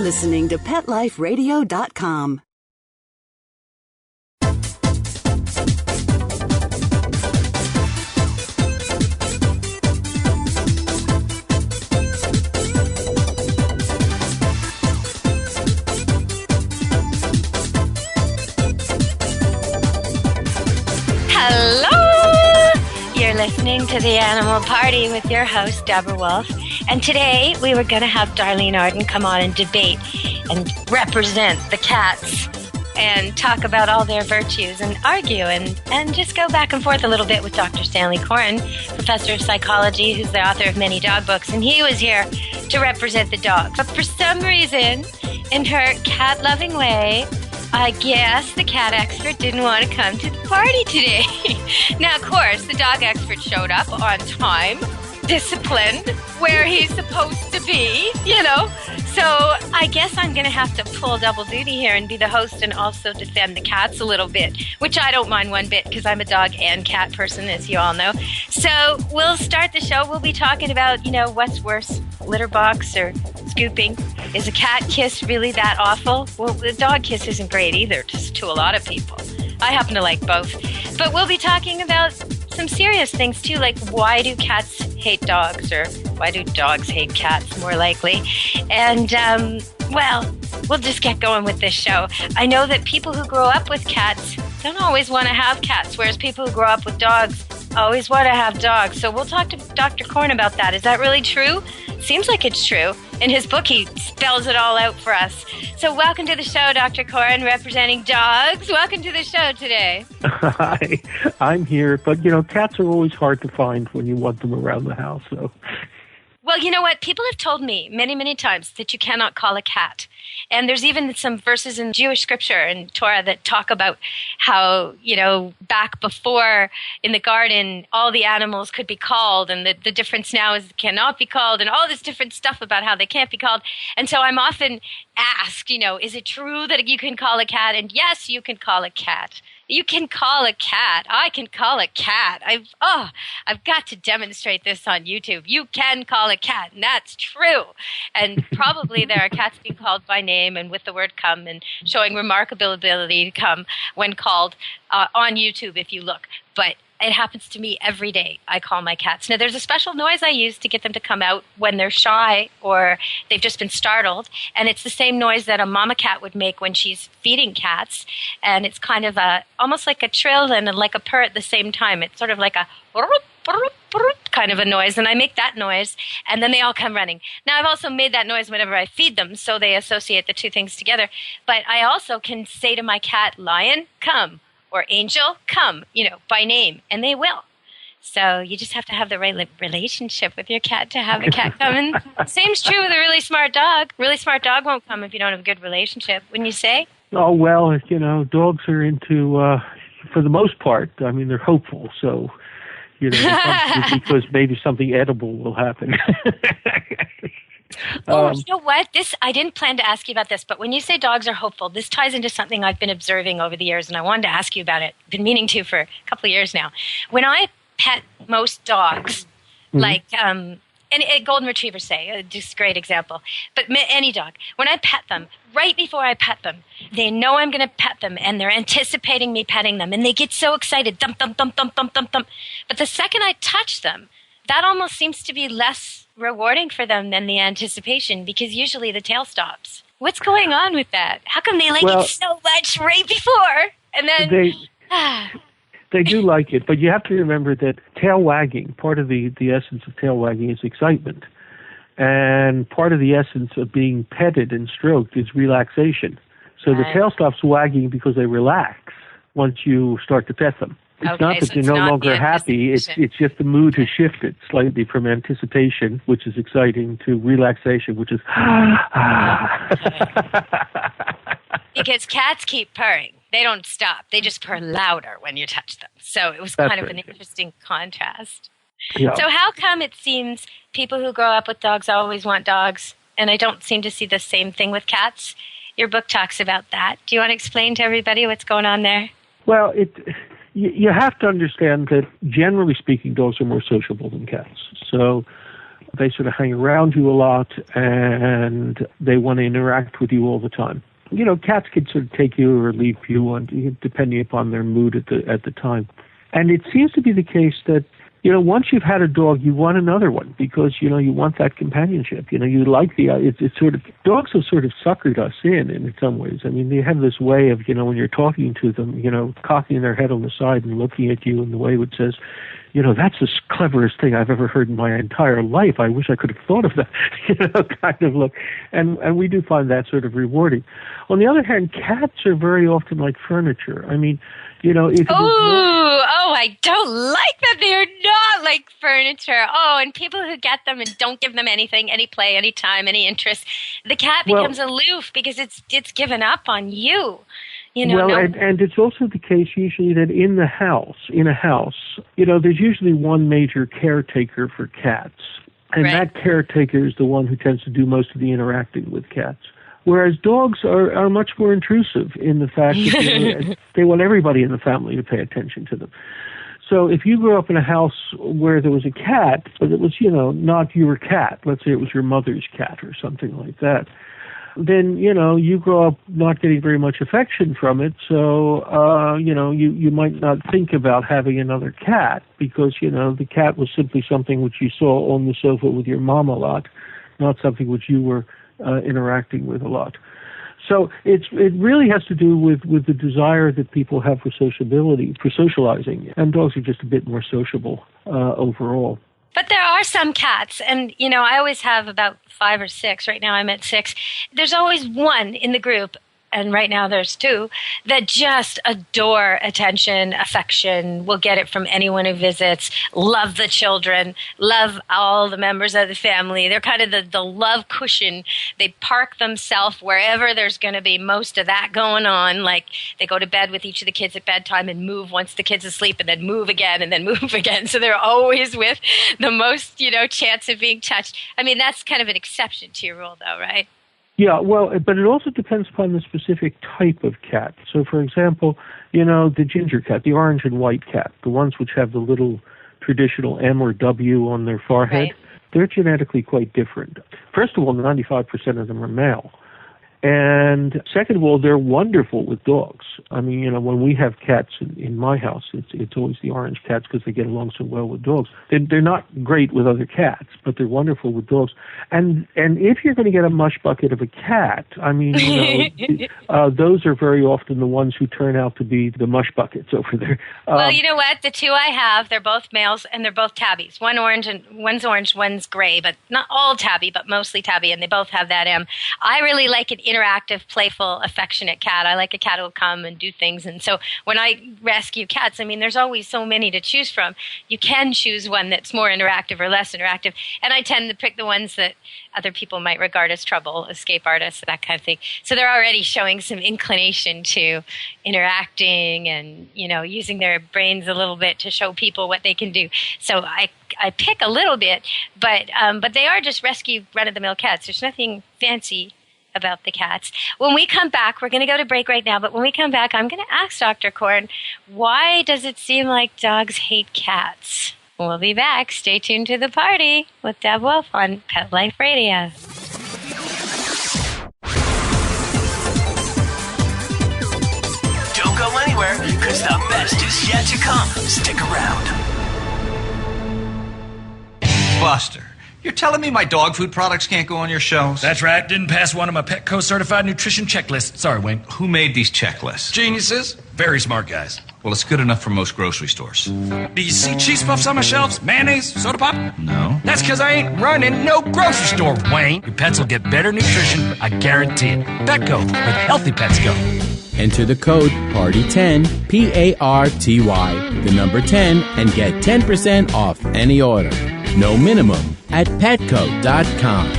listening to PetLifeRadio.com. Hello! You're listening to The Animal Party with your host, Deborah Wolf. And today we were going to have Darlene Arden come on and debate and represent the cats and talk about all their virtues and argue and just go back and forth a little bit with Dr. Stanley Coren, professor of psychology, who's the author of many dog books. And he was here to represent the dog. But for some reason, in her cat-loving way, I guess the cat expert didn't want to come to the party today. Now, of course, the dog expert showed up on time, disciplined, where he's supposed to be, you know. So I guess I'm going to have to pull double duty here and be the host and also defend the cats a little bit, which I don't mind one bit because I'm a dog and cat person, as you all know. So we'll start the show. We'll be talking about, you know, what's worse, litter box or scooping? Is a cat kiss really that awful? Well, the dog kiss isn't great either, just to a lot of people. I happen to like both. But we'll be talking about some serious things too, like why do cats hate dogs, or why do dogs hate cats, more likely. And, well, we'll just get going with this show. I know that people who grow up with cats don't always want to have cats, whereas people who grow up with dogs always want to have dogs. So we'll talk to Dr. Coren about that. Is that really true? Seems like it's true. In his book, he spells it all out for us. So welcome to the show, Dr. Coren, representing dogs. Welcome to the show today. Hi, I'm here. But, you know, cats are always hard to find when you want them around the house. So. Well, you know what? People have told me many, many times that you cannot call a cat. And there's even some verses in Jewish scripture and Torah that talk about how, you know, back before in the garden, all the animals could be called, and the difference now is cannot be called, and all this different stuff about how they can't be called. And so I'm often asked, you know, is it true that you can call a cat? And yes, you can call a cat. You can call a cat. I can call a cat. I've got to demonstrate this on YouTube. You can call a cat, and that's true. And probably there are cats being called by name and with the word come and showing remarkable ability to come when called on YouTube if you look. But it happens to me every day. I call my cats. Now, there's a special noise I use to get them to come out when they're shy or they've just been startled. And it's the same noise that a mama cat would make when she's feeding cats. And it's kind of almost like a trill and like a purr at the same time. It's sort of like a kind of a noise. And I make that noise, and then they all come running. Now, I've also made that noise whenever I feed them, so they associate the two things together. But I also can say to my cat, lion, come. Or angel, come, you know, by name, and they will. So you just have to have the right relationship with your cat to have the cat come. And same's true with a really smart dog. Really smart dog won't come if you don't have a good relationship, wouldn't you say? Oh, well, you know, dogs are into, for the most part, I mean, they're hopeful. So, you know, because maybe something edible will happen. You know what? I didn't plan to ask you about this, but when you say dogs are hopeful, this ties into something I've been observing over the years, and I wanted to ask you about it. I've been meaning to for a couple of years now. When I pet most dogs, like, and golden retrievers say, just a great example, but any dog, when I pet them, right before I pet them, they know I'm going to pet them, and they're anticipating me petting them, and they get so excited, thump, thump, thump, thump, thump, thump, thump. But the second I touch them, that almost seems to be less rewarding for them than the anticipation, because usually the tail stops. What's going on with that? How come they like it so much right before? And then they do like it, but you have to remember that tail wagging, part of the essence of tail wagging is excitement. And part of the essence of being petted and stroked is relaxation. So the tail stops wagging because they relax once you start to pet them. It's not that they're no longer happy. It's just the mood has shifted slightly from anticipation, which is exciting, to relaxation, which is Because cats keep purring. They don't stop. They just purr louder when you touch them. So it was kind of an interesting contrast. Yeah. So how come it seems people who grow up with dogs always want dogs, and I don't seem to see the same thing with cats? Your book talks about that. Do you want to explain to everybody what's going on there? Well, you have to understand that, generally speaking, dogs are more sociable than cats. So They sort of hang around you a lot, and they want to interact with you all the time. You know, cats can sort of take you or leave you, depending upon their mood at the time. And it seems to be the case that, you know, once you've had a dog, you want another one because, you know, you want that companionship. You know, you like it's sort of, dogs have sort of suckered us in some ways. I mean, they have this way of, you know, when you're talking to them, you know, cocking their head on the side and looking at you in the way which says, you know, that's the cleverest thing I've ever heard in my entire life. I wish I could have thought of that, you know, kind of look. And we do find that sort of rewarding. On the other hand, cats are very often like furniture. I mean, you know, if I don't like that they're not like furniture. Oh, and people who get them and don't give them anything, any play, any time, any interest, the cat becomes aloof because it's given up on you. You know, and it's also the case usually that in a house, you know, there's usually one major caretaker for cats. And that caretaker is the one who tends to do most of the interacting with cats. Whereas dogs are much more intrusive in the fact that you know, they want everybody in the family to pay attention to them. So if you grew up in a house where there was a cat, but it was, you know, not your cat, let's say it was your mother's cat or something like that, then, you know, you grow up not getting very much affection from it. So, you know, you might not think about having another cat because, you know, the cat was simply something which you saw on the sofa with your mom a lot, not something which you were interacting with a lot. So it really has to do with the desire that people have for sociability, for socializing. And dogs are just a bit more sociable overall. But there are some cats, and, you know, I always have about 5 or 6. Right now I'm at 6. There's always one in the group, and right now there's 2, that just adore attention, affection, will get it from anyone who visits, love the children, love all the members of the family. They're kind of the love cushion. They park themselves wherever there's going to be most of that going on. Like they go to bed with each of the kids at bedtime and move once the kid's asleep and then move again and then move again. So they're always with the most, you know, chance of being touched. I mean, that's kind of an exception to your rule though, right? Yeah, well, but it also depends upon the specific type of cat. So, for example, you know, the ginger cat, the orange and white cat, the ones which have the little traditional M or W on their forehead, they're genetically quite different. First of all, 95% of them are male. And second of all, they're wonderful with dogs. I mean, you know, when we have cats in my house, it's always the orange cats because they get along so well with dogs. They're not great with other cats, but they're wonderful with dogs. And if you're going to get a mush bucket of a cat, I mean, you know, those are very often the ones who turn out to be the mush buckets over there. Well, you know what? The 2 I have, they're both males and they're both tabbies. One's orange, one's gray, but not all tabby, but mostly tabby, and they both have that M. I really like an interactive, playful, affectionate cat. I like a cat who will come and do things. And so when I rescue cats, I mean, there's always so many to choose from. You can choose one that's more interactive or less interactive. And I tend to pick the ones that other people might regard as trouble, escape artists, that kind of thing. So they're already showing some inclination to interacting and, you know, using their brains a little bit to show people what they can do. So I pick a little bit, but they are just rescue run-of-the-mill cats. There's nothing fancy about the cats. When we come back, we're going to go to break right now, but when we come back, I'm going to ask Dr. Korn, why does it seem like dogs hate cats? We'll be back. Stay tuned to the party with Deb Wolf on Pet Life Radio. Don't go anywhere, because the best is yet to come. Stick around. Buster, you're telling me my dog food products can't go on your shelves? That's right. Didn't pass one of my Petco certified nutrition checklists. Sorry, Wayne. Who made these checklists? Geniuses. Very smart guys. Well, it's good enough for most grocery stores. Do you see cheese puffs on my shelves? Mayonnaise? Soda pop? No. That's because I ain't running no grocery store, Wayne. Your pets will get better nutrition. I guarantee it. Petco, where the healthy pets go. Enter the code PARTY10, PARTY, the number 10, and get 10% off any order. No minimum at petco.com.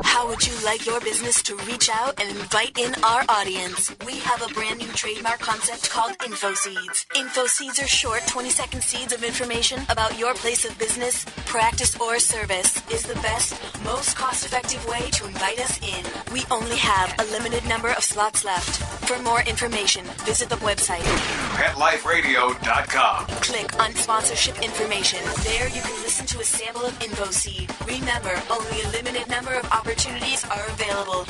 How would you like your business to reach out and invite in our audience? We have a brand new trademark concept called InfoSeeds. InfoSeeds are short 20-second seeds of information about your place of business, practice, or service. Is the best, most cost-effective way to invite us in. We only have a limited number of slots left. For more information, visit the website PetLifeRadio.com. Click on sponsorship information. There you can listen to a sample of InfoSeed. Remember, only a limited number of opportunities are available.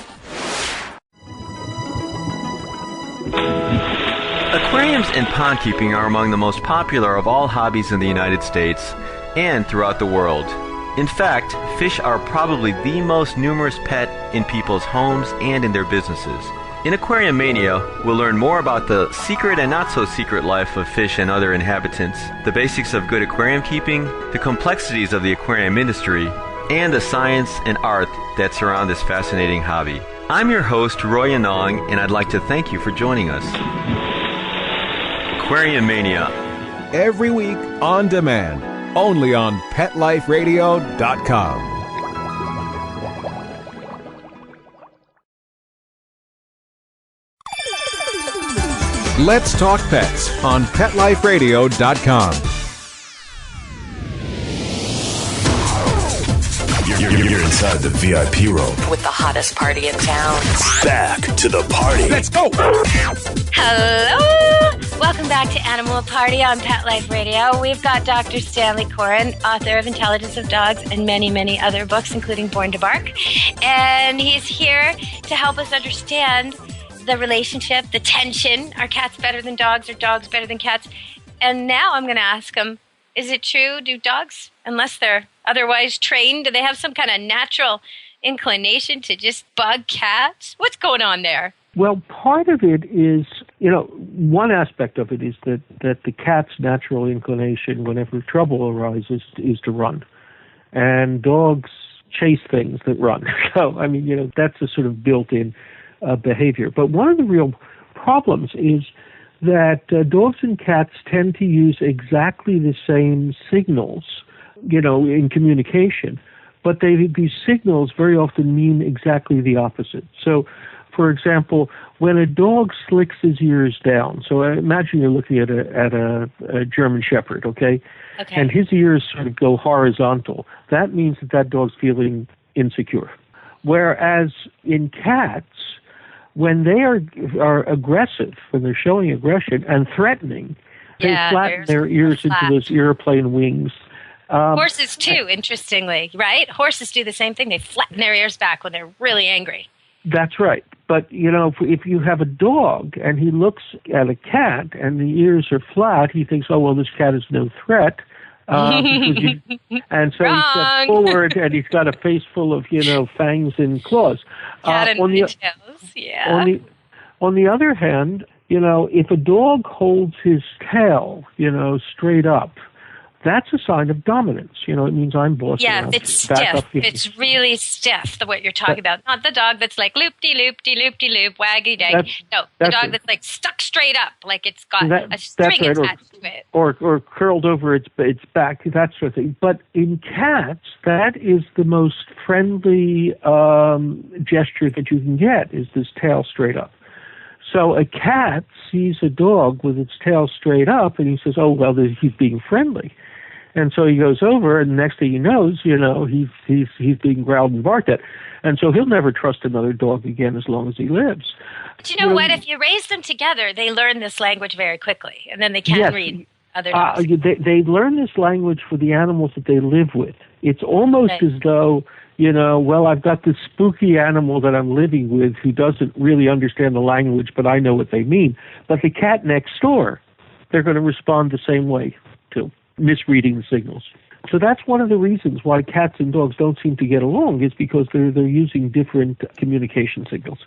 Aquariums and pond keeping are among the most popular of all hobbies in the United States and throughout the world. In fact, fish are probably the most numerous pet in people's homes and in their businesses. In Aquarium Mania, we'll learn more about the secret and not so secret life of fish and other inhabitants, the basics of good aquarium keeping, the complexities of the aquarium industry, and the science and art that surround this fascinating hobby. I'm your host, Roy Anong, and I'd like to thank you for joining us. Aquarium Mania. Every week on demand, only on PetLifeRadio.com. Let's Talk Pets on PetLifeRadio.com. You're inside the VIP room with the hottest party in town. Back to the party. Let's go! Hello! Welcome back to Animal Party on Pet Life Radio. We've got Dr. Stanley Coren, author of Intelligence of Dogs and many, many other books, including Born to Bark. And he's here to help us understand the relationship, the tension. Are cats better than dogs? Are dogs better than cats? And now I'm going to ask him, is it true? Do dogs, unless they're otherwise trained, do they have some kind of natural inclination to just bug cats? What's going on there? Well, part of it is, one aspect of it is that the cat's natural inclination whenever trouble arises is to run. And dogs chase things that run. So, that's a sort of built-in behavior. But one of the real problems is that dogs and cats tend to use exactly the same signals, in communication, but these signals very often mean exactly the opposite. So, for example, when a dog slicks his ears down, so imagine you're looking at a German Shepherd, okay? And his ears sort of go horizontal. That means that dog's feeling insecure. Whereas in cats, when they are aggressive, when they're showing aggression and threatening, they flatten their ears into those airplane wings. Horses too, interestingly, right? Horses do the same thing. They flatten their ears back when they're really angry. That's right. But, if you have a dog and he looks at a cat and the ears are flat, he thinks, oh, well, this cat is no threat. And so he steps forward and he's got a face full of, fangs and claws. Cat and tails, yeah. On the other hand, if a dog holds his tail, straight up, that's a sign of dominance. It means I'm bossing. Yeah, if it's stiff. It's really stiff, what you're talking about. Not the dog that's like loop-de-loop-de-loop-de-loop, waggy-dag. No, the dog that's like stuck straight up, like it's got a string attached to it. Or curled over its back, that sort of thing. But in cats, that is the most friendly gesture that you can get, is this tail straight up. So a cat sees a dog with its tail straight up, and he says, oh, well, he's being friendly. And so he goes over, and the next thing he knows, he's being growled and barked at. And so he'll never trust another dog again as long as he lives. But you know what? If you raise them together, they learn this language very quickly, and then they can read other dogs. They learn this language for the animals that they live with. It's almost as though, well, I've got this spooky animal that I'm living with who doesn't really understand the language, but I know what they mean. But the cat next door, they're going to respond the same way to misreading the signals. So that's one of the reasons why cats and dogs don't seem to get along, is because they're using different communication signals.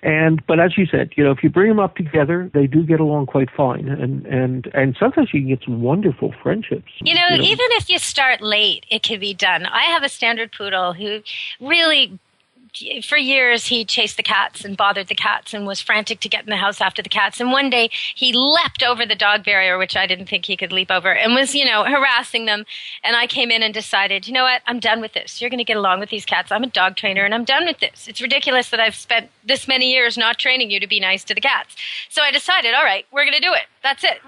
But as you said, if you bring them up together, they do get along quite fine, and sometimes you can get some wonderful friendships. Even if you start late, it can be done. I have a standard poodle who really, for years, he chased the cats and bothered the cats and was frantic to get in the house after the cats. And one day he leapt over the dog barrier, which I didn't think he could leap over, and was, harassing them. And I came in and decided, you know what, I'm done with this. You're going to get along with these cats. I'm a dog trainer and I'm done with this. It's ridiculous that I've spent this many years not training you to be nice to the cats. So I decided, all right, we're going to do it. That's it.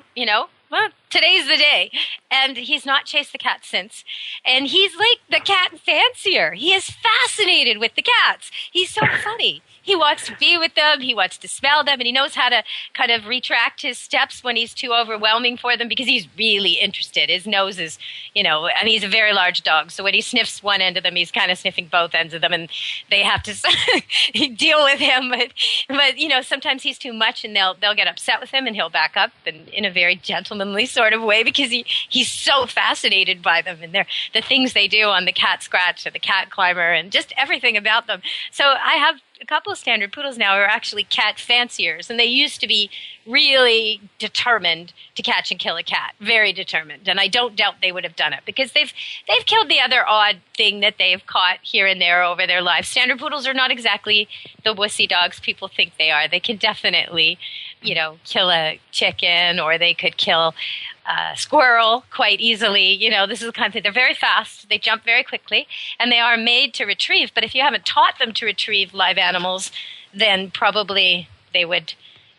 Well, today's the day. And he's not chased the cat since. And he's like the cat fancier. He is fascinated with the cats. He's so funny. He wants to be with them. He wants to smell them. And he knows how to kind of retract his steps when he's too overwhelming for them because he's really interested. His nose is, and he's a very large dog. So when he sniffs one end of them, he's kind of sniffing both ends of them. And they have to deal with him. But sometimes he's too much and they'll get upset with him and he'll back up and in a very gentlemanly sort of way because he's so fascinated by them and the things they do on the cat scratch or the cat climber and just everything about them. So I have a couple of standard poodles now who are actually cat fanciers, and they used to be really determined to catch and kill a cat, very determined. And I don't doubt they would have done it because they've killed the other odd thing that they've caught here and there over their lives. Standard poodles are not exactly the wussy dogs people think they are. They can definitely, kill a chicken, or they could kill a squirrel quite easily. This is the kind of thing. They're very fast. They jump very quickly, and they are made to retrieve. But if you haven't taught them to retrieve live animals, then probably they would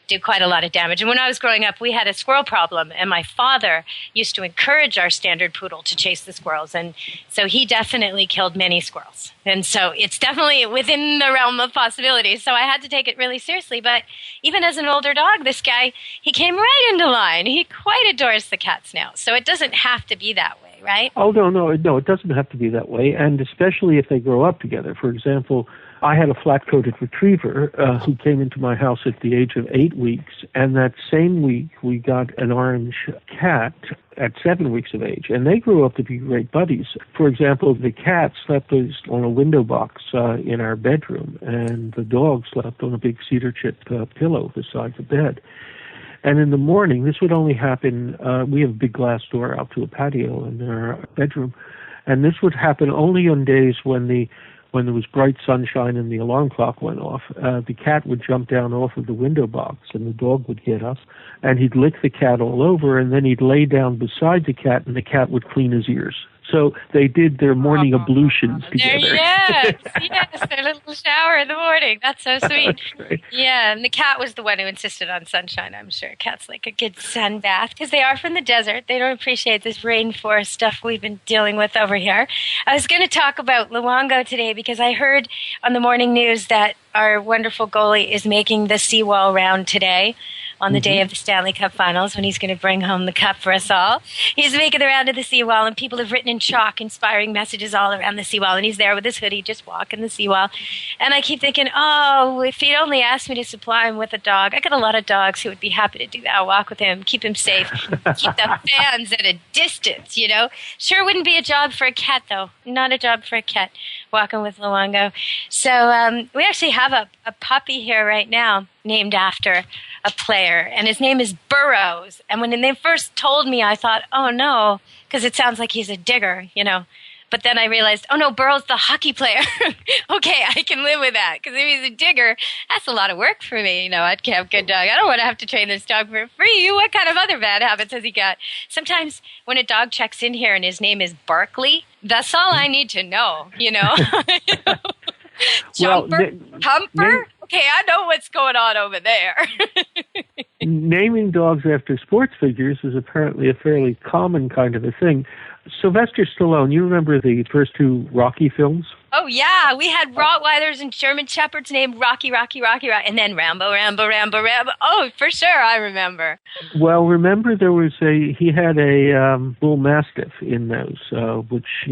do quite a lot of damage. And when I was growing up, we had a squirrel problem, and my father used to encourage our standard poodle to chase the squirrels. And so he definitely killed many squirrels. And so it's definitely within the realm of possibilities. So I had to take it really seriously. But even as an older dog, this guy, he came right into line. He quite adores the cats now. So it doesn't have to be that way, right? Oh, no, it doesn't have to be that way. And especially if they grow up together. For example, I had a flat-coated retriever who came into my house at the age of 8 weeks, and that same week we got an orange cat at 7 weeks of age, and they grew up to be great buddies. For example, the cat slept on a window box in our bedroom, and the dog slept on a big cedar chip pillow beside the bed. And in the morning, this would only happen, we have a big glass door out to a patio in our bedroom, and this would happen only on days when there was bright sunshine and the alarm clock went off. The cat would jump down off of the window box and the dog would get up and he'd lick the cat all over, and then he'd lay down beside the cat and the cat would clean his ears. So they did their morning ablutions together. Yes, their little shower in the morning. That's so sweet. That's right. Yeah, and the cat was the one who insisted on sunshine, I'm sure. Cats like a good sun bath because they are from the desert. They don't appreciate this rainforest stuff we've been dealing with over here. I was going to talk about Luongo today because I heard on the morning news that our wonderful goalie is making the seawall round today on the day of the Stanley Cup Finals when he's going to bring home the cup for us all. He's making the round of the seawall, and people have written in chalk inspiring messages all around the seawall, and he's there with his hoodie just walking the seawall. And I keep thinking, if he'd only asked me to supply him with a dog. I got a lot of dogs who would be happy to do that. I'll walk with him, keep him safe, keep the fans at a distance, Sure wouldn't be a job for a cat, though. Not a job for a cat, walking with Luongo. So we actually have a puppy here right now named after a player, and his name is Burrows. And when they first told me, I thought, oh no, because it sounds like he's a digger, But then I realized, oh no, Burrows the hockey player. Okay, I can live with that, because if he's a digger, that's a lot of work for me, at Camp Good Dog. I don't want to have to train this dog for free. What kind of other bad habits has he got? Sometimes when a dog checks in here and his name is Barkley, that's all I need to know, Jumper, Humper. Okay, I know what's going on over there. Naming dogs after sports figures is apparently a fairly common kind of a thing. Sylvester Stallone, you remember the first two Rocky films? Oh, yeah. We had Rottweilers and German Shepherds named Rocky, and then Rambo. Oh, for sure, I remember. Well, remember he had a bull mastiff in those, which,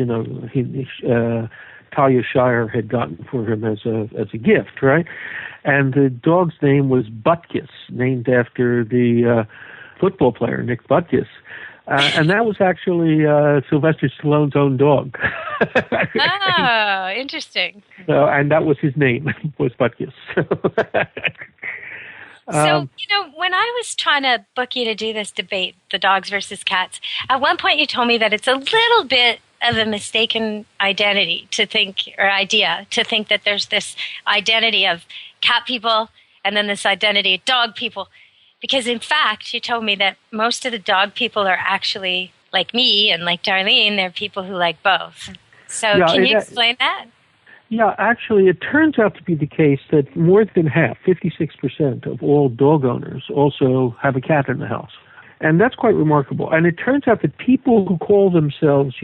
Talia Shire had gotten for him as a gift, right? And the dog's name was Butkus, named after the football player Nick Butkus. And that was actually Sylvester Stallone's own dog. Oh, interesting. And that was his name, was Butkus. So, when I was trying to book you to do this debate, the dogs versus cats, at one point you told me that it's a little bit of a mistaken identity to think that there's this identity of cat people and then this identity of dog people. Because in fact, you told me that most of the dog people are actually like me and like Darlene. They're people who like both. So can you explain that? Yeah, actually, it turns out to be the case that more than half, 56% of all dog owners also have a cat in the house. And that's quite remarkable. And it turns out that people who call themselves,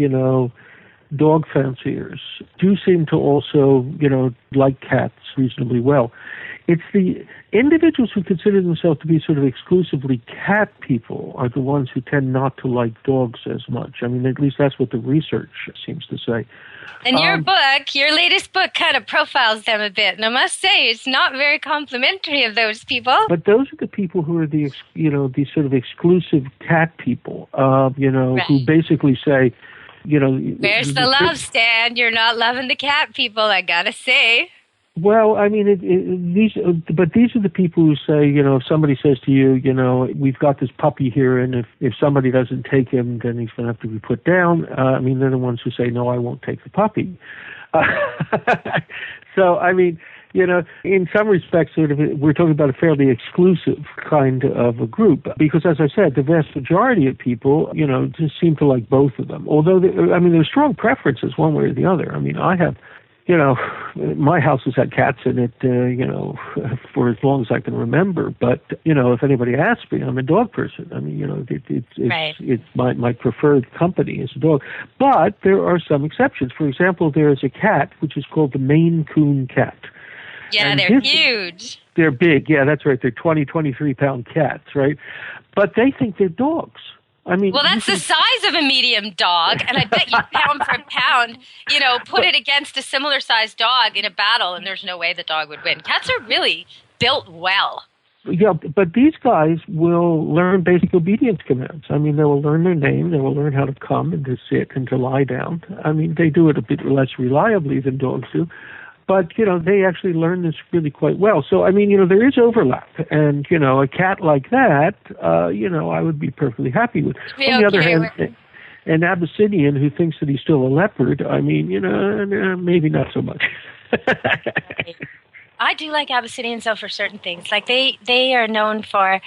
dog fanciers do seem to also, like cats reasonably well. It's the individuals who consider themselves to be sort of exclusively cat people are the ones who tend not to like dogs as much. I mean, at least that's what the research seems to say. And your latest book kind of profiles them a bit. And I must say, it's not very complimentary of those people. But those are the people who are these sort of exclusive cat people, who basically say, where's the love, Stan? You're not loving the cat people, I gotta say. Well, I mean, these are the people who say, if somebody says to you, we've got this puppy here, and if somebody doesn't take him, then he's going to have to be put down. They're the ones who say, no, I won't take the puppy. So, I mean, in some respects, sort of, we're talking about a fairly exclusive kind of a group, because, as I said, the vast majority of people, just seem to like both of them. Although, there's strong preferences one way or the other. I mean, I have. My house has had cats in it, for as long as I can remember. But, if anybody asks me, I'm a dog person. I mean, it's my preferred company is a dog. But there are some exceptions. For example, there is a cat which is called the Maine Coon cat. Yeah, and they're huge. They're big. Yeah, that's right. They're 23-pound cats, right? But they think they're dogs. I mean, well, that's the size of a medium dog, and I bet you pound for pound, put it against a similar-sized dog in a battle, and there's no way the dog would win. Cats are really built well. Yeah, but these guys will learn basic obedience commands. I mean, they will learn their name, they will learn how to come and to sit and to lie down. I mean, they do it a bit less reliably than dogs do. But, they actually learn this really quite well. So, I mean, there is overlap. And, a cat like that, I would be perfectly happy with. On the other hand, an Abyssinian who thinks that he's still a leopard, I mean, maybe not so much. I do like Abyssinians, though, for certain things. Like, they are known for,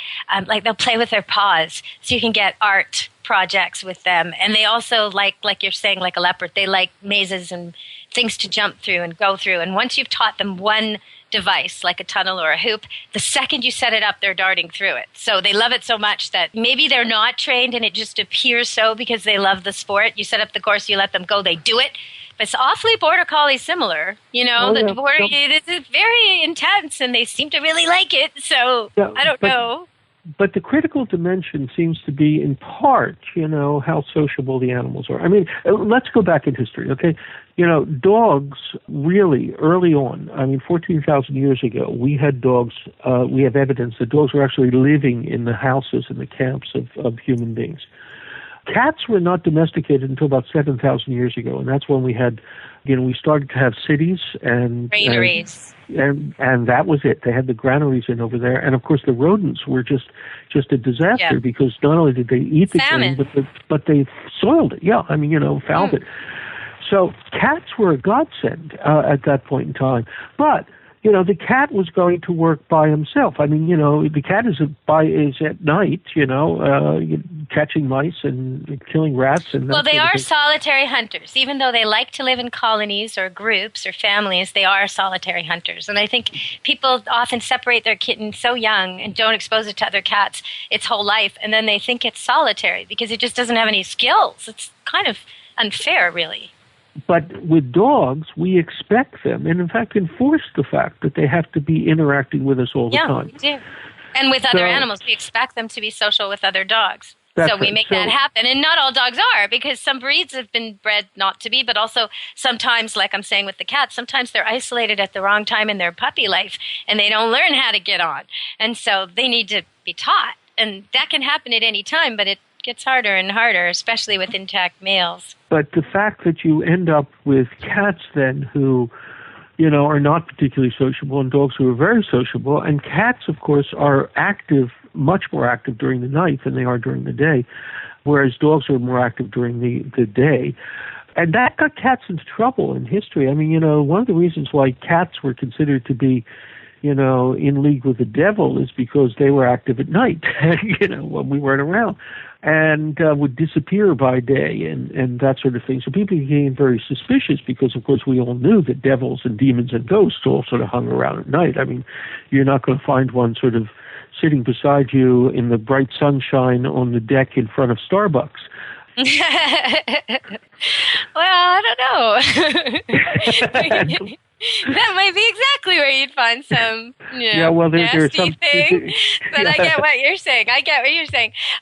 they'll play with their paws. So you can get art projects with them. And they also, like you're saying, like a leopard, they like mazes and things to jump through and go through. And once you've taught them one device, like a tunnel or a hoop, the second you set it up, they're darting through it. So they love it so much that maybe they're not trained and it just appears so because they love the sport. You set up the course, you let them go, they do it. But it's awfully Border Collie similar. It's very intense and they seem to really like it. So I don't know. But the critical dimension seems to be, in part, how sociable the animals are. I mean, let's go back in history, okay? Dogs really, early on, 14,000 years ago, we had dogs, we have evidence that dogs were actually living in the houses and the camps of human beings. Cats were not domesticated until about 7,000 years ago, and that's when we had, we started to have cities and granaries. And that was it. They had the granaries in over there, and of course the rodents were just a disaster because not only did they eat the grain, but they soiled it. Yeah, fouled it. So cats were a godsend at that point in time, but. The cat was going to work by himself. The cat is at night, catching mice and killing rats. Well, they are solitary hunters. Even though they like to live in colonies or groups or families, they are solitary hunters. And I think people often separate their kitten so young and don't expose it to other cats its whole life, and then they think it's solitary because it just doesn't have any skills. It's kind of unfair, really. But with dogs, we expect them, and in fact enforce the fact that they have to be interacting with us all the time. Yeah, we do. And with other animals, we expect them to be social with other dogs. So we make that happen. And not all dogs are, because some breeds have been bred not to be, but also sometimes, like I'm saying with the cats, sometimes they're isolated at the wrong time in their puppy life, and they don't learn how to get on. And so they need to be taught. And that can happen at any time, but it gets harder and harder, especially with intact males. But the fact that you end up with cats then who, are not particularly sociable, and dogs who are very sociable, and cats, of course, are active, much more active during the night than they are during the day, whereas dogs are more active during the day. And that got cats into trouble in history. One of the reasons why cats were considered to be in league with the devil is because they were active at night, when we weren't around, and would disappear by day and that sort of thing. So people became very suspicious because, of course, we all knew that devils and demons and ghosts all sort of hung around at night. You're not going to find one sort of sitting beside you in the bright sunshine on the deck in front of Starbucks. Well, I don't know. That might be exactly where you'd find some there's some thing. But I get what you're saying.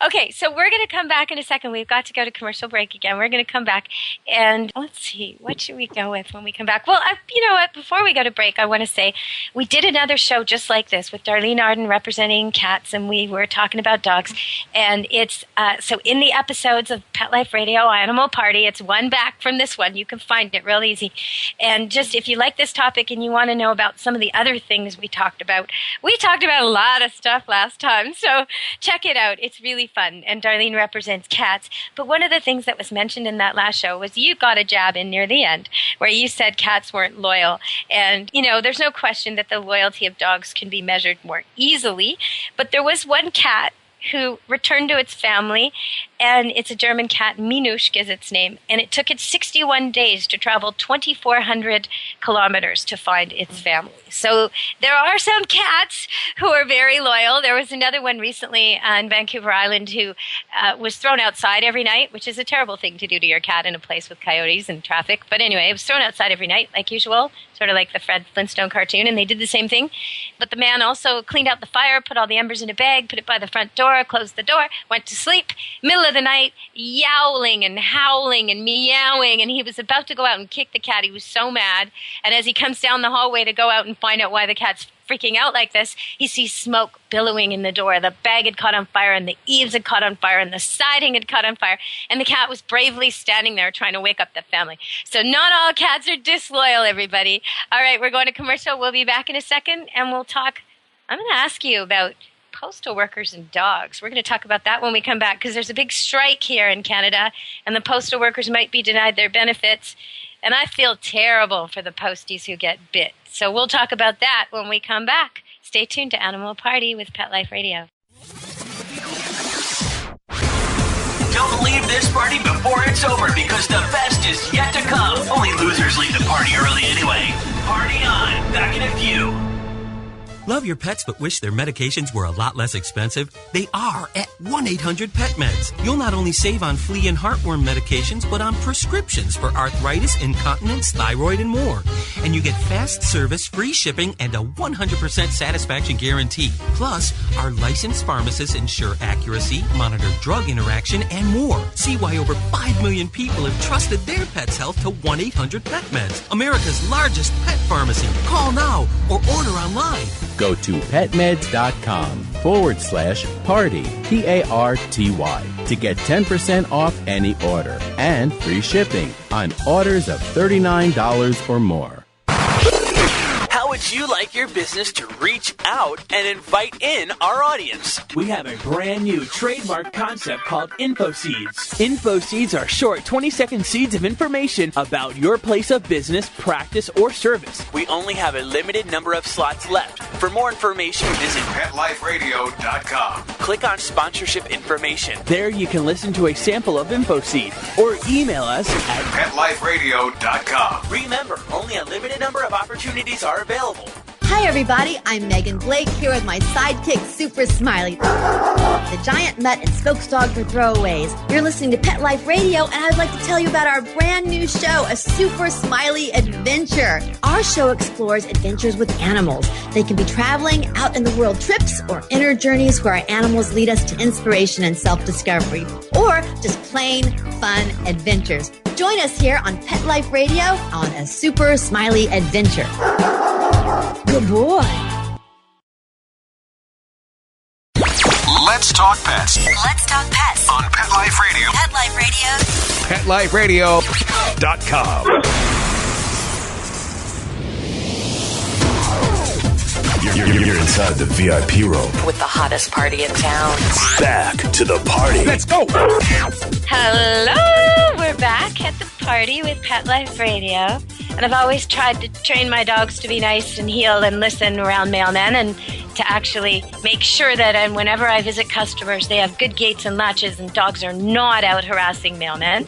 Okay, so we're going to come back in a second. We've got to go to commercial break again. We're going to come back and let's see, what should we go with when we come back? Well, you know what? Before we go to break, I want to say we did another show just like this with Darlene Arden representing cats, and we were talking about dogs. And it's so in the episodes of Pet Life Radio Animal Party, it's one back from this one. You can find it real easy. And just if you like this topic and you want to know about some of the other things we talked about a lot of stuff last time, so check it out. It's really fun, and Darlene represents cats. But one of the things that was mentioned in that last show was you got a jab in near the end where you said cats weren't loyal, and there's no question that the loyalty of dogs can be measured more easily, but there was one cat who returned to its family, and it's a German cat, Minuschka is its name, and it took it 61 days to travel 2,400 kilometers to find its family. So there are some cats who are very loyal. There was another one recently on Vancouver Island who was thrown outside every night, which is a terrible thing to do to your cat in a place with coyotes and traffic. But anyway, it was thrown outside every night, like usual, sort of like the Fred Flintstone cartoon, and they did the same thing. But the man also cleaned out the fire, put all the embers in a bag, put it by the front door, closed the door, went to sleep, middle of the night, yowling and howling and meowing, and he was about to go out and kick the cat. He was so mad. And as he comes down the hallway to go out and find out why the cat's freaking out like this, he sees smoke billowing in the door. The bag had caught on fire, and the eaves had caught on fire, and the siding had caught on fire, and the cat was bravely standing there trying to wake up the family. So not all cats are disloyal, everybody. All right, we're going to commercial. We'll be back in a second, and we'll talk. I'm going to ask you about postal workers and dogs. We're going to talk about that when we come back, because there's a big strike here in Canada, and the postal workers might be denied their benefits. And I feel terrible for the posties who get bit. So we'll talk about that when we come back. Stay tuned to Animal Party with Pet Life Radio. Don't leave this party before it's over, because the best is yet to come. Only losers leave the party early anyway. Party on. Back in a few. Love your pets but wish their medications were a lot less expensive? They are at 1-800-PET-MEDS. You'll not only save on flea and heartworm medications, but on prescriptions for arthritis, incontinence, thyroid, and more. And you get fast service, free shipping, and a 100% satisfaction guarantee. Plus, our licensed pharmacists ensure accuracy, monitor drug interaction, and more. See why over 5 million people have trusted their pet's health to 1-800-PET-MEDS, America's largest pet pharmacy. Call now or order online. Go to petmeds.com/party, PARTY, to get 10% off any order and free shipping on orders of $39 or more. How would you like your business to reach out and invite in our audience? We have a brand new trademark concept called InfoSeeds. InfoSeeds are short 20-second seeds of information about your place of business, practice, or service. We only have a limited number of slots left. For more information, visit PetLifeRadio.com. Click on sponsorship information. There you can listen to a sample of InfoSeed or email us at PetLifeRadio.com. Remember, only a limited number of opportunities are available. Hi everybody, I'm Megan Blake here with my sidekick Super Smiley, the giant mutt and spokes dog for throwaways. You're listening to Pet Life Radio, and I'd like to tell you about our brand new show, A Super Smiley Adventure. Our show explores adventures with animals. They can be traveling, out in the world trips, or inner journeys where our animals lead us to inspiration and self-discovery, or just plain fun adventures. Join us here on Pet Life Radio on A Super Smiley Adventure. Good boy. Let's talk pets. Let's talk pets On Pet Life Radio. Pet Life Radio. PetLifeRadio.com. You're inside the VIP room. with the hottest party in town. Back to the party. Let's go. Hello! We're back at the party with Pet Life Radio. And I've always tried to train my dogs to be nice and heel and listen around mailmen, and to actually make sure that whenever I visit customers, they have good gates and latches and dogs are not out harassing mailmen.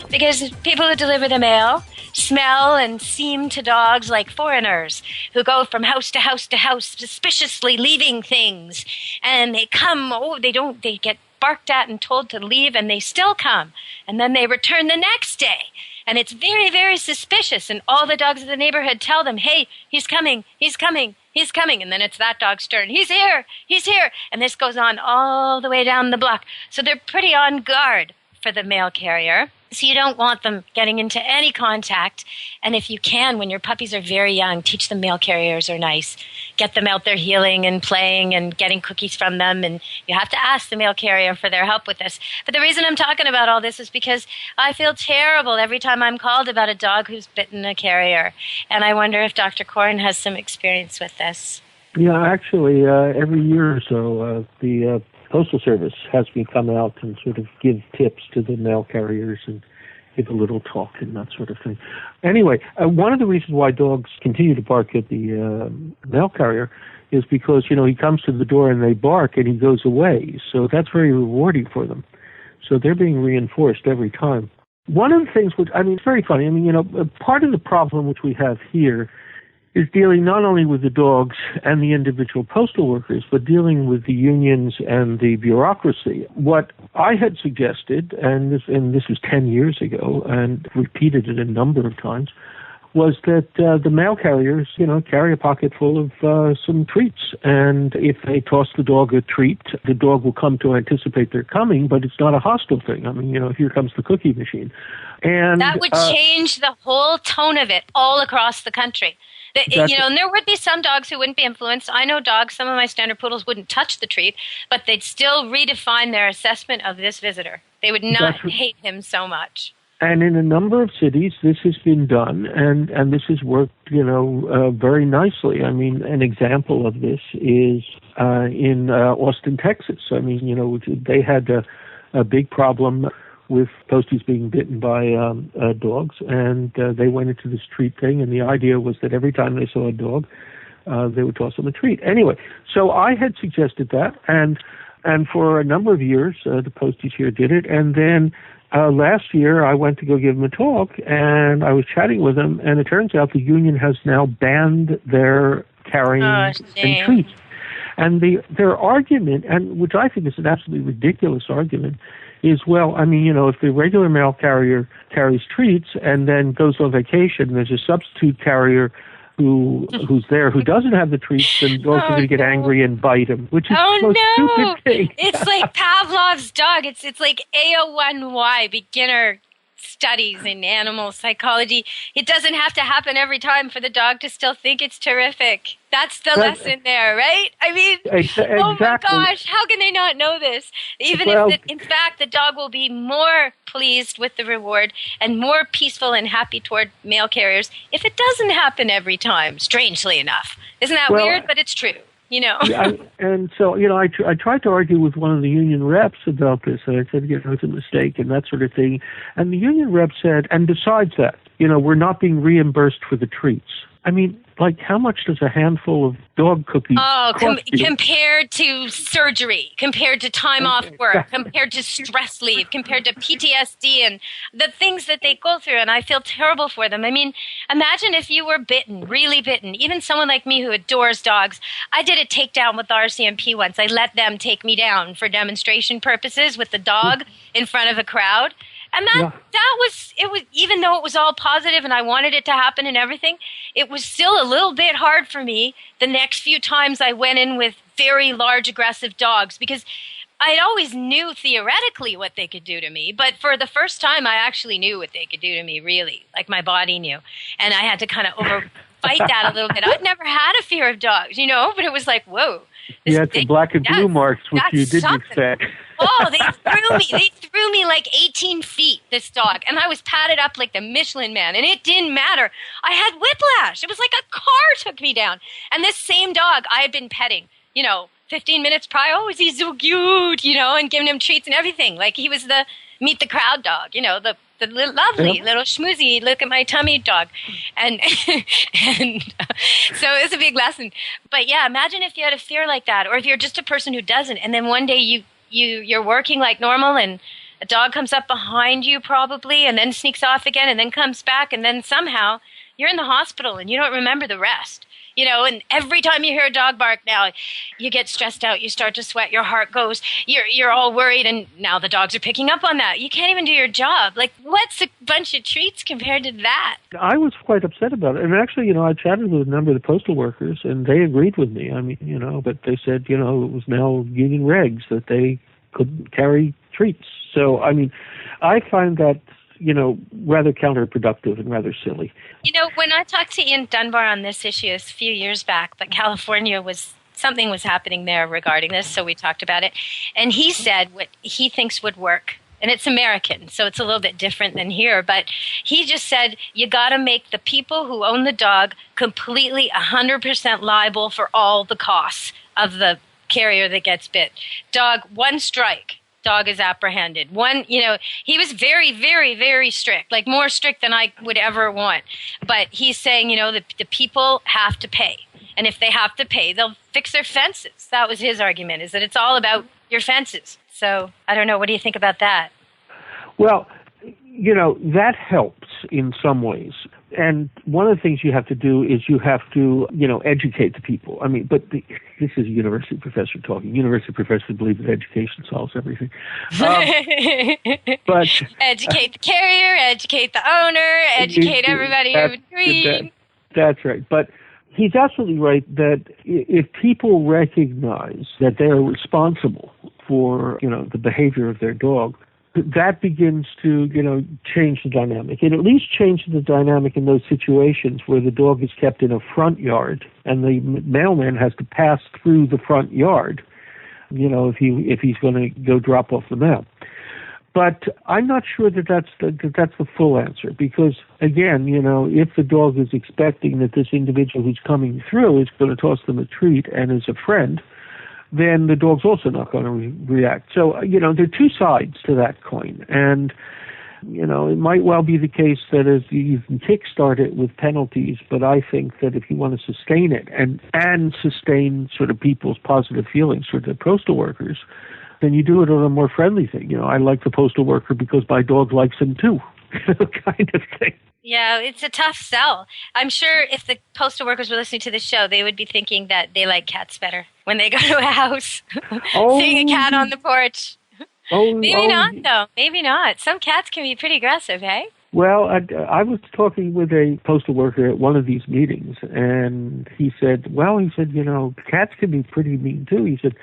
because people who deliver the mail smell and seem to dogs like foreigners who go from house to house to house suspiciously leaving things. And they come, they get barked at and told to leave, and they still come. And then they return the next day. And it's very, very suspicious. And all the dogs in the neighborhood tell them, hey, he's coming, he's coming, he's coming. And then it's that dog's turn. He's here, he's here. And this goes on all the way down the block. So they're pretty on guard for the mail carrier. So you don't want them getting into any contact. And if you can, when your puppies are very young, teach them mail carriers are nice. Get them out there healing and playing and getting cookies from them. And you have to ask the mail carrier for their help with this. But the reason I'm talking about all this is because I feel terrible every time I'm called about a dog who's bitten a carrier. And I wonder if Dr. Korn has some experience with this. Yeah, actually, every year or so, the Postal Service has me come out and sort of give tips to the mail carriers and give a little talk and that sort of thing. Anyway, one of the reasons why dogs continue to bark at the mail carrier is because, he comes to the door and they bark and he goes away. So that's very rewarding for them. So they're being reinforced every time. One of the things it's very funny. Part of the problem which we have here is dealing not only with the dogs and the individual postal workers, but dealing with the unions and the bureaucracy. What I had suggested, and this was 10 years ago, and repeated it a number of times, was that the mail carriers, carry a pocket full of some treats. And if they toss the dog a treat, the dog will come to anticipate they're coming, but it's not a hostile thing. Here comes the cookie machine. And that would change the whole tone of it all across the country. And there would be some dogs who wouldn't be influenced. I know dogs, some of my standard poodles wouldn't touch the treat, but they'd still redefine their assessment of this visitor. They would not hate him so much. And in a number of cities, this has been done, and this has worked, very nicely. An example of this is in Austin, Texas. They had a big problem with posties being bitten by dogs, and they went into this treat thing, and the idea was that every time they saw a dog, they would toss them a treat. Anyway, so I had suggested that, and for a number of years, the posties here did it, and then last year I went to go give them a talk, and I was chatting with them, and it turns out the union has now banned their carrying and treats. And their argument, and which I think is an absolutely ridiculous argument, is, if the regular mail carrier carries treats and then goes on vacation, there's a substitute carrier who's there who doesn't have the treats, then dogs are going to get angry and bite him, which is the most stupid thing. It's like Pavlov's dog. It's like AO1Y, beginner studies in animal psychology. It doesn't have to happen every time for the dog to still think it's terrific. That's the lesson there, right? Exactly. Oh my gosh, how can they not know this? Even if, in fact, the dog will be more pleased with the reward and more peaceful and happy toward mail carriers if it doesn't happen every time, strangely enough. Isn't that weird? But it's true. And so, I tried to argue with one of the union reps about this, and I said, it's a mistake and that sort of thing. And the union rep said, and besides that, we're not being reimbursed for the treats. How much does a handful of dog cookies cost you? Compared to surgery, compared to time off work, compared to stress leave, compared to PTSD and the things that they go through, and I feel terrible for them. Imagine if you were bitten, really bitten, even someone like me who adores dogs. I did a takedown with RCMP once. I let them take me down for demonstration purposes with the dog in front of a crowd. And that was, even though it was all positive and I wanted it to happen and everything, it was still a little bit hard for me the next few times I went in with very large aggressive dogs, because I always knew theoretically what they could do to me, but for the first time I actually knew what they could do to me, really, like my body knew. And I had to kind of fight that a little bit. I'd never had a fear of dogs, but it was like, whoa. You had the black and blue marks, which you didn't expect. Oh, they threw me like 18 feet, this dog. And I was padded up like the Michelin Man. And it didn't matter. I had whiplash. It was like a car took me down. And this same dog I had been petting, 15 minutes prior. Oh, is he so cute, and giving him treats and everything. Like he was the meet the crowd dog, the lovely little schmoozy, look at my tummy dog. And so it was a big lesson. But yeah, imagine if you had a fear like that, or if you're just a person who doesn't, and then one day you're working like normal and a dog comes up behind you probably and then sneaks off again and then comes back, and then somehow you're in the hospital and you don't remember the rest. And every time you hear a dog bark now, you get stressed out, you start to sweat, your heart goes, you're all worried, and now the dogs are picking up on that. You can't even do your job. Like, what's a bunch of treats compared to that? I was quite upset about it. And actually, I chatted with a number of the postal workers, and they agreed with me. I mean, but they said, it was now union regs that they couldn't carry treats. So, I mean, I find that rather counterproductive and rather silly. When I talked to Ian Dunbar on this issue a few years back, but California something was happening there regarding this, so we talked about it. And he said what he thinks would work. And it's American, so it's a little bit different than here. But he just said, you got to make the people who own the dog completely 100% liable for all the costs of the carrier that gets bit. Dog, one strike. Dog is apprehended. He was very, very, very strict, like more strict than I would ever want. But he's saying, the people have to pay. And if they have to pay, they'll fix their fences. That was his argument, is that it's all about your fences. So I don't know. What do you think about that? Well, that helps in some ways. And one of the things you have to do is you have to, educate the people. I mean, but this is a university professor talking. University professors believe that education solves everything. But educate the carrier, educate the owner, educate everybody in between. That's right. But he's absolutely right that if people recognize that they're responsible for, the behavior of their dog, that begins to, change the dynamic. It at least changes the dynamic in those situations where the dog is kept in a front yard and the mailman has to pass through the front yard, if he's going to go drop off the mail. But I'm not sure that that's the full answer, because again, if the dog is expecting that this individual who's coming through is going to toss them a treat and is a friend, then the dog's also not going to react. So, there are two sides to that coin. And, it might well be the case that as you can kickstart it with penalties, but I think that if you want to sustain it and sustain sort of people's positive feelings for the postal workers, then you do it on a more friendly thing. I like the postal worker because my dog likes him too, kind of thing. Yeah, it's a tough sell. I'm sure if the postal workers were listening to the show, they would be thinking that they like cats better when they go to a house. Seeing a cat on the porch. Maybe not, though. Maybe not. Some cats can be pretty aggressive, hey? Well, I was talking with a postal worker at one of these meetings, and he said, cats can be pretty mean, too. He said,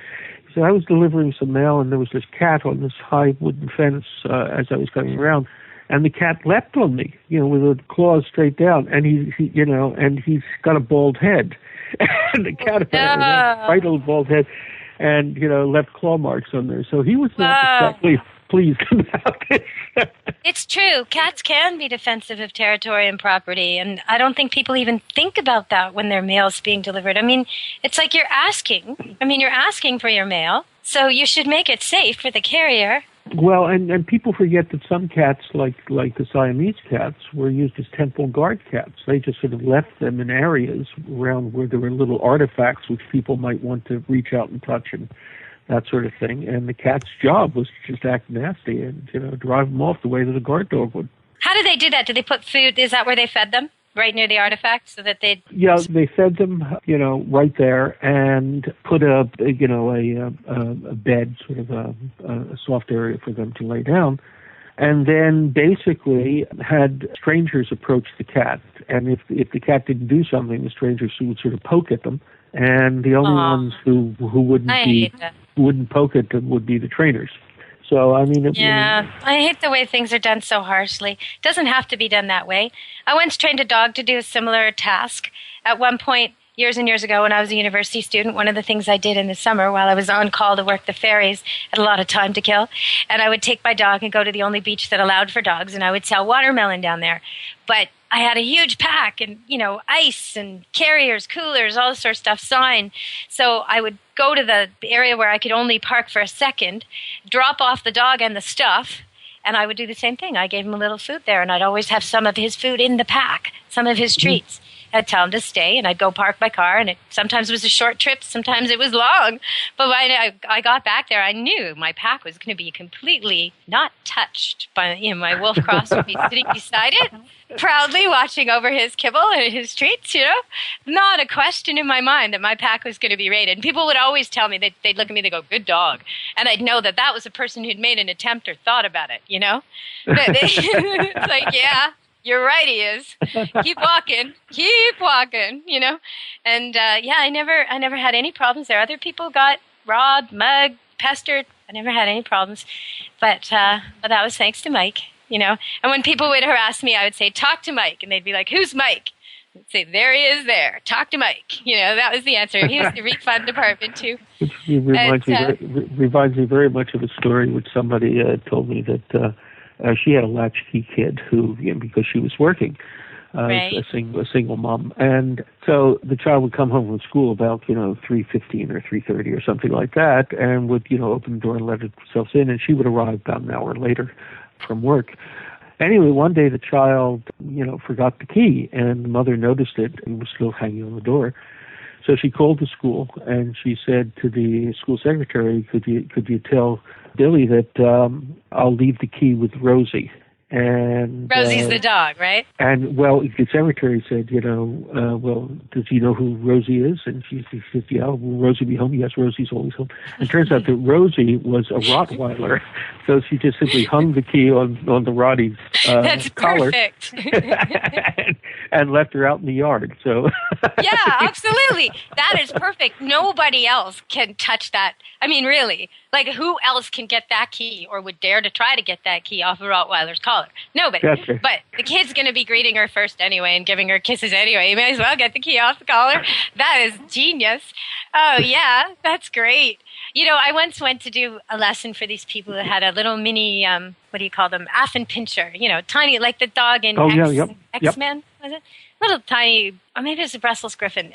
I was delivering some mail, and there was this cat on this high wooden fence as I was coming around. And the cat leapt on me, with the claws straight down, and he's got a bald head, and the cat had a right little bald head, and left claw marks on there. So he was not exactly pleased about it. It's true. Cats can be defensive of territory and property, and I don't think people even think about that when their mail's being delivered. I mean, it's like you're asking for your mail, so you should make it safe for the carrier. Well, and people forget that some cats, like the Siamese cats, were used as temple guard cats. They just sort of left them in areas around where there were little artifacts which people might want to reach out and touch and that sort of thing. And the cat's job was to just act nasty and, drive them off the way that a guard dog would. How did they do that? Did they put food? Is that where they fed them? Right near the artifacts, so that they'd... Yeah, they fed them, right there, and put a bed, sort of a soft area for them to lay down, and then basically had strangers approach the cat, and if the cat didn't do something, the strangers would sort of poke at them, and the only ones who wouldn't poke at them would be the trainers. So, I mean... I hate the way things are done so harshly. It doesn't have to be done that way. I once trained a dog to do a similar task. At one point, years and years ago, when I was a university student, one of the things I did in the summer while I was on call to work the ferries, had a lot of time to kill, and I would take my dog and go to the only beach that allowed for dogs, and I would sell watermelon down there. But I had a huge pack and, ice and carriers, coolers, all this sort of stuff, sign. So I would go to the area where I could only park for a second, drop off the dog and the stuff, and I would do the same thing. I gave him a little food there, and I'd always have some of his food in the pack, some of his treats. I'd tell him to stay, and I'd go park my car, and sometimes it was a short trip, sometimes it was long. But when I got back there, I knew my pack was going to be completely not touched by, my wolf cross would be sitting beside it, proudly watching over his kibble and his treats, Not a question in my mind that my pack was going to be raided. And people would always tell me, they'd look at me, they go, good dog. And I'd know that was a person who'd made an attempt or thought about it, It's like, yeah. You're right, he is. Keep walking, And I never had any problems there. Other people got robbed, mugged, pestered. I never had any problems, but that was thanks to Mike, And when people would harass me, I would say, "Talk to Mike," and they'd be like, "Who's Mike?" I'd say, "There he is. There. Talk to Mike." That was the answer. He was the refund department too. It reminds me very much of a story which somebody told me that. She had a latchkey kid who, because she was working, right. a single mom, and so the child would come home from school about 3:15 or 3:30 or something like that, and would open the door and let herself in, and she would arrive about an hour later from work. Anyway, one day the child forgot the key, and the mother noticed it and was still hanging on the door. So she called the school and she said to the school secretary, "Could you tell Billy that I'll leave the key with Rosie?" And Rosie's the dog, right? And the secretary said, well, does he know who Rosie is? And she said, "Yeah, will Rosie be home?" "Yes, Rosie's always home." And it turns out that Rosie was a Rottweiler, so she just simply hung the key on the Rottie's That's collar. Perfect. and left her out in the yard. So yeah, absolutely. That is perfect. Nobody else can touch that. I mean, really. Like, who else can get that key or would dare to try to get that key off a Rottweiler's collar? Nobody. Gotcha. But the kid's going to be greeting her first anyway and giving her kisses anyway. You may as well get the key off the collar. That is genius. Oh, yeah, that's great. I once went to do a lesson for these people that had a little mini, what do you call them, Affenpinscher, tiny, like the dog in X-Men, was it? Little tiny, or maybe it was a Brussels Griffin.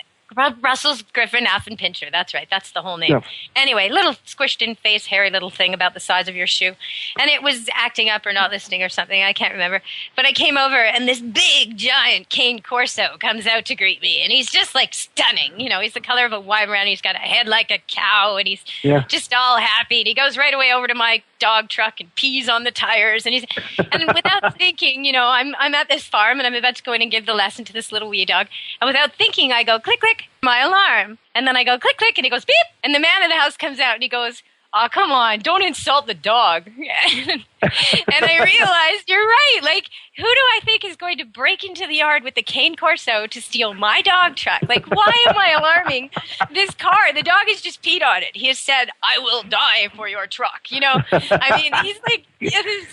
Brussels Griffin Affenpinscher. That's right. That's the whole name. Yeah. Anyway, little squished in face, hairy little thing about the size of your shoe. And it was acting up or not listening or something. I can't remember. But I came over and this big, giant cane corso comes out to greet me. And he's just like stunning. He's the color of a wyvern. He's got a head like a cow. And he's just all happy. And he goes right away over to my dog truck and pees on the tires. And without thinking, I'm at this farm and I'm about to go in and give the lesson to this little wee dog. And without thinking, I go, click, click. My alarm. And then I go, click, click, and he goes, beep. And the man in the house comes out and he goes, "Oh, come on, don't insult the dog." And I realized, you're right. Like, who do I think is going to break into the yard with the cane corso to steal my dog truck? Like, why am I alarming this car? The dog has just peed on it. He has said, "I will die for your truck." I mean, he's like,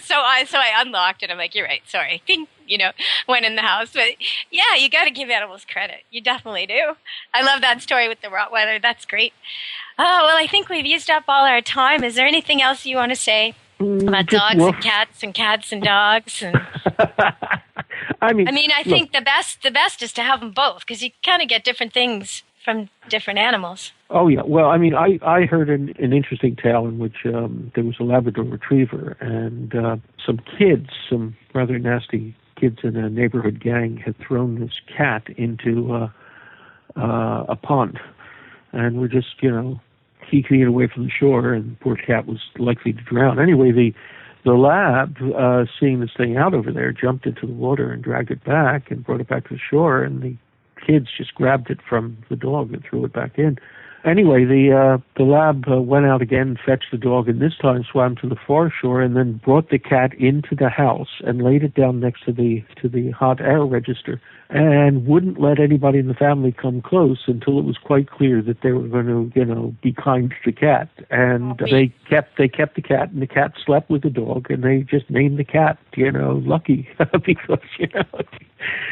so I unlocked it. I'm like, you're right. Sorry. Bing. Went in the house. But yeah, you got to give animals credit. You definitely do. I love that story with the Rottweiler. That's great. Oh, well, I think we've used up all our time. Is there anything else you want to say about dogs and cats and dogs? And I think the best is to have them both because you kind of get different things from different animals. Oh, yeah. Well, I heard an interesting tale in which there was a Labrador Retriever and some rather nasty kids in a neighborhood gang had thrown this cat into a pond and were just, keeping it away from the shore, and the poor cat was likely to drown. Anyway, the lab, seeing this thing out over there, jumped into the water and dragged it back and brought it back to the shore, and the kids just grabbed it from the dog and threw it back in. Anyway, the lab went out again and fetched the dog, and this time swam to the far shore and then brought the cat into the house and laid it down next to the hot air register and wouldn't let anybody in the family come close until it was quite clear that they were going to, be kind to the cat. And they kept the cat, and the cat slept with the dog, and they just named the cat, Lucky, because,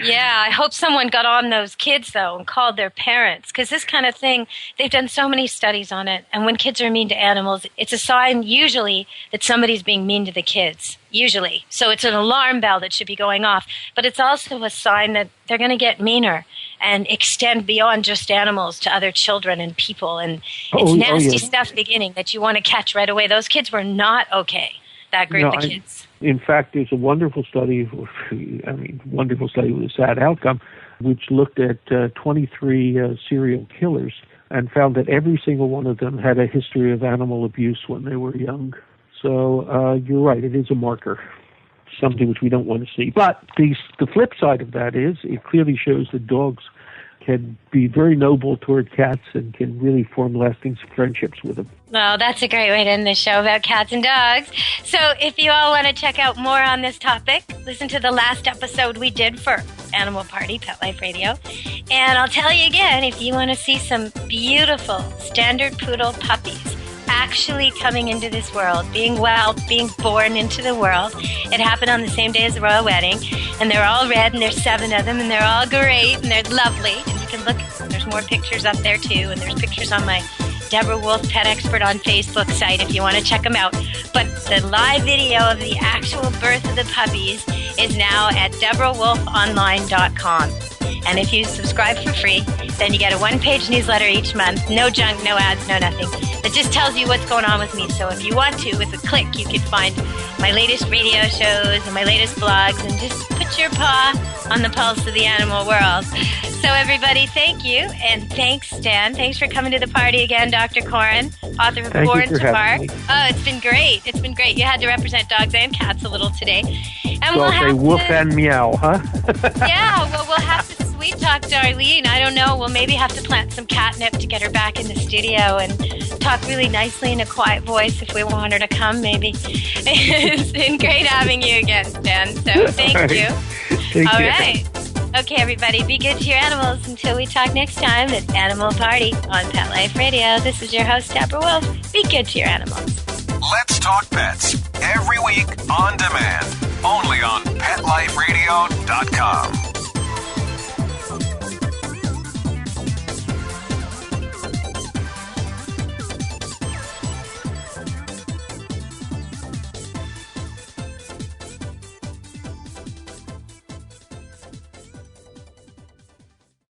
Yeah, I hope someone got on those kids, though, and called their parents, because this kind of thing, they've done so many studies on it, and when kids are mean to animals, it's a sign, usually, that somebody's being mean to the kids, usually. So it's an alarm bell that should be going off, but it's also a sign that they're going to get meaner and extend beyond just animals to other children and people, and it's nasty stuff beginning that you want to catch right away. Those kids were not okay, that group of kids. In fact, there's a wonderful study with a sad outcome, which looked at 23 serial killers and found that every single one of them had a history of animal abuse when they were young. So you're right, it is a marker, something which we don't want to see. But the flip side of that is it clearly shows that dogs can be very noble toward cats and can really form lasting friendships with them. Well, that's a great way to end the show about cats and dogs. So if you all want to check out more on this topic, listen to the last episode we did for Animal Party, Pet Life Radio. And I'll tell you again, if you want to see some beautiful standard poodle puppies actually coming into this world, being born into the world. It happened on the same day as the royal wedding, and they're all red, and there's 7 of them, and they're all great, and they're lovely. And you can look, there's more pictures up there too, and there's pictures on my Deborah Wolf Pet Expert on Facebook site if you want to check them out. But the live video of the actual birth of the puppies is now at DeborahWolfOnline.com. And if you subscribe for free, then you get a 1-page newsletter each month. No junk, no ads, no nothing. It just tells you what's going on with me. So if you want to, with a click, you can find my latest radio shows and my latest blogs and just put your paw on the pulse of the animal world. So everybody, thank you. And thanks, Stan. Thanks for coming to the party again, Dr. Corin, author of Born to Bark. Oh, it's been great. It's been great. You had to represent dogs and cats a little today. And we'll have woof and meow, huh? Yeah, well, we'll have to sweet talk Darlene. I don't know. We'll maybe have to plant some catnip to get her back in the studio and talk really nicely in a quiet voice if we want her to come, maybe. It's been great having you again, Stan. So thank you. All right. Okay, everybody, be good to your animals until we talk next time. It's Animal Party on Pet Life Radio. This is your host, Deborah Wolf. Be good to your animals. Let's Talk Pets every week on demand, only on PetLifeRadio.com.